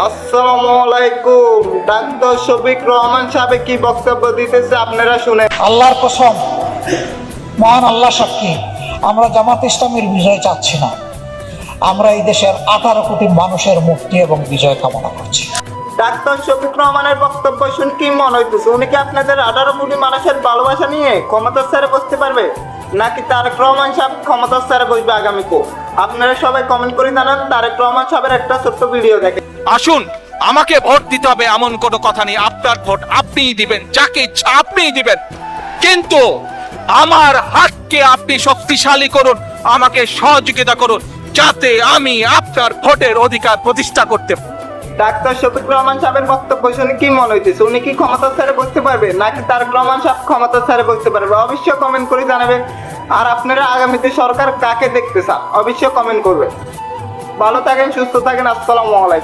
আসসালামু আলাইকুম। ডাক্তার শফিক রহমান সাহেব কি বক্তব্য দিতেছে আপনারা শুনে। আল্লাহর কসম, মহান আল্লাহ সাক্ষী, আমরা জামাত ইসলামের বিজয় চাচ্ছি না। আমরা এই দেশের 18 কোটি মানুষের মুক্তি এবং বিজয় কামনা করছি। ডাক্তার শফিক রহমানের বক্তব্য শুনে কি মনে হইতেছে? উনি কি আপনাদের 18 কোটি মানুষের ভালোবাসা নিয়ে ক্ষমতার স্যারে বসতে পারবে, নাকি তারেক রহমান সাহেব ক্ষমতার স্যারে বসবে আগামীতে? আপনারা সবাই কমেন্ট করে জানান। তারেক রহমান সাহেবের একটা ছোট্ট ভিডিও দেখেন। আসুন, আমাকে ভোট দিতে হবে এমন কোনো কথা নেই। আপনার ভোট আপনিই দিবেন, যাকে ইচ্ছা আপনিই দিবেন, কিন্তু আমার হাতকে আপনি শক্তিশালী করুন, আমাকে সহযোগিতা করুন, যাতে আমি আপনার ভোটের অধিকার প্রতিষ্ঠা করতে পারি। ডাক্তার শফিক রহমান সাহেবের বক্তব্য শুনে কি মনে হইতেছে? উনি কি ক্ষমতার স্যারে বসতে পারবে, নাকি তারেক রহমান সাহেব ক্ষমতার স্যারে বসতে পারবে? অবশ্যই কমেন্ট করে জানাবেন। আর আপনারা আগামীতে সরকার কাকে দেখতে চান অবশ্যই কমেন্ট করবেন। ভালো থাকেন, সুস্থ থাকেন। আসসালামু আলাইকুম।